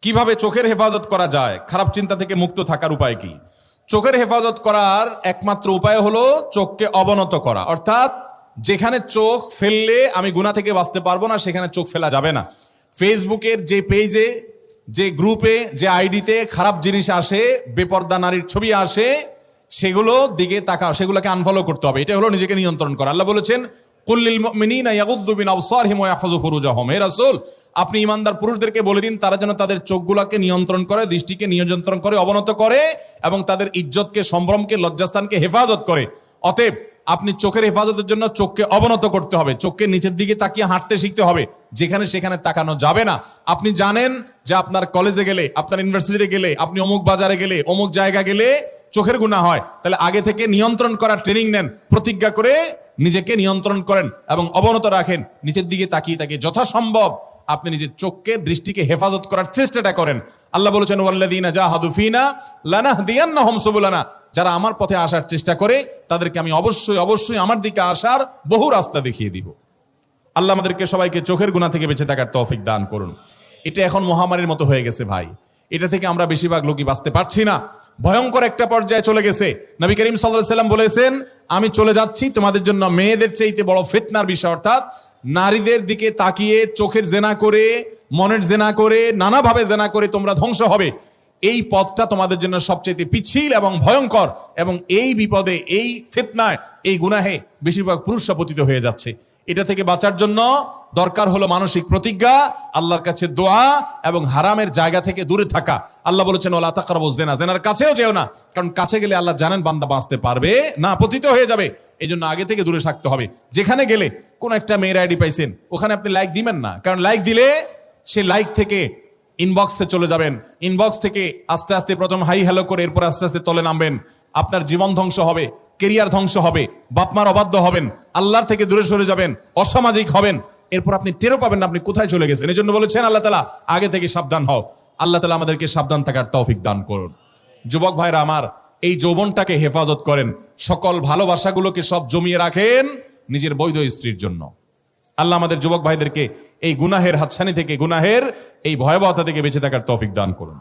কিভাবে চোখের হেফাজত করা যায়, খারাপ চিন্তা থেকে মুক্ত থাকার উপায় কি? চোখের হেফাজত করার একমাত্র উপায় হলো চোখকে অবনত করা, অর্থাৎ যেখানে চোখ ফেললে আমি গুনাহ থেকে বাঁচতে পারবো না সেখানে চোখ ফেলা যাবে না। ফেসবুকের যে পেজে, যে গ্রুপে, যে আইডিতে খারাপ জিনিস আসে, বেপর্দা নারীর ছবি আসে, সেগুলো দিকে তাকাও, সেগুলোকে আনফলো করতে হবে। এটা হলো নিজেকে নিয়ন্ত্রণ করা। আল্লাহ বলেছেন কুল্লিল মুমিনিনা ইয়াগুদ্দু মিন আবসারিহিম ওয়া ইয়াহফাযু ফুরুজাহুম। হে রাসূল, আপনি ঈমানদার পুরুষদেরকে বলে দিন তারা যেন তাদের চোখগুলোকে নিয়ন্ত্রণ করে, দৃষ্টিকে নিয়ন্ত্রণ করে, অবনত করে এবং তাদের ইজ্জতকে, সম্ভ্রমকে, লজ্জাস্থানকে হেফাজত করে। অতএব আপনি চোখের হেফাজতের জন্য চোখকে অবনত করতে হবে, চোখকে নিচের দিকে তাকিয়ে হাঁটতে শিখতে হবে, যেখানে সেখানে তাকানো যাবে না। আপনি জানেন যে আপনার কলেজে গেলে, আপনার ইউনিভার্সিটিতে গেলে, আপনি অমুক বাজারে গেলে, অমুক জায়গা গেলে চোখের গুনাহ হয়, তাহলে আগে থেকে নিয়ন্ত্রণ করার ট্রেনিং নেন, প্রতিজ্ঞা করে নিজেকে নিয়ন্ত্রণ করেন এবং অবনত রাখেন। নিচের দিকে তাকিয়ে তাকিয়ে যথাসম্ভব আপনি নিজের চোখকে, দৃষ্টিকে হেফাজত করার চেষ্টাটা করেন। আল্লাহ বলেছেন ওয়াল্লাযীনা জাহাদু ফীনা লানাহদিয়ান্নাহুম সুবুলানা, যারা আমার পথে আসার চেষ্টা করে তাদেরকে আমি অবশ্যই অবশ্যই আমার দিকে আসার বহু রাস্তা দেখিয়ে দিব। আল্লাহ আমাদেরকে সবাইকে চোখের গুনাহ থেকে বেঁচে থাকার তৌফিক দান করুন। এটা এখন মহামারীর মতো হয়ে গেছে ভাই, এটা থেকে আমরা বেশিরভাগ লোকই বাঁচতে পারছি না, ভয়ঙ্কর একটা পর্যায়ে চলে গেছে। নবী করিম সাল্লাল্লাহু আলাইহি ওয়াসাল্লাম বলেছেন, আমি চলে যাচ্ছি তোমাদের জন্য মেয়েদের চাইতে বড় ফিতনার বিষয়, অর্থাৎ নারীদের দিকে তাকিয়ে চোখের জেনা করে, মনের জেনা করে, নানাভাবে জেনা করে তোমরা ধ্বংস হবে। এই পথটা তোমাদের জন্য সবচেয়ে পিছিল এবং ভয়ঙ্কর, এবং এই বিপদে, এই ফিতনায়, এই গুনাহে বেশিরভাগ পুরুষরা পতিত হয়ে যাচ্ছে। এটা থেকে বাঁচার জন্য দরকার হলো মানসিক প্রতিজ্ঞা, আল্লাহর কাছে দোয়া এবং হারামের জায়গা থেকে দূরে থাকা। আল্লাহ বলেছেন ওয়ালা তাকরাবুজ জিনা, জিনার কাছেও যেও না, কারণ কাছে গেলে আল্লাহ জানেন বান্দা বাঁচতে পারবে না, পতিত হয়ে যাবে। এই জন্য আগে থেকে দূরে থাকতে হবে। যেখানে গেলে কোন একটা মেয়ের আইডি পাইছেন, ওখানে আপনি লাইক দিবেন না, কারণ লাইক দিলে সে লাইক থেকে ইনবক্সে চলে যাবেন, ইনবক্স থেকে আস্তে আস্তে প্রথম হাই হ্যালো করে এরপর আস্তে আস্তে তলে নামবেন। আপনার জীবন ধ্বংস হবে, কেরিয়ার ধ্বংস হবে, বাপমার অবাধ্য হবেন, আল্লাহর থেকে দূরে সরে যাবেন, অসামাজিক হবেন, এরপর আপনি টেরও পাবেন না আপনি কোথায় চলে গেছেন। এই জন্য বলেছেন আল্লাহ তাআলা আগে থেকে সাবধান হও। আল্লাহ তাআলা আমাদেরকে সাবধান থাকার তৌফিক দান করুন। যুবক ভাইরা আমার, এই যৌবনটাকে হেফাজত করেন, সকল ভালোবাসাগুলোকে সব জমিয়ে রাখেন নিজের বৈধ স্ত্রীর জন্য। আল্লাহ আমাদের যুবক ভাইদেরকে এই গুনাহের হাতছানি থেকে, গুনাহের এই ভয়াবহতা থেকে বেঁচে থাকার তৌফিক দান করুন।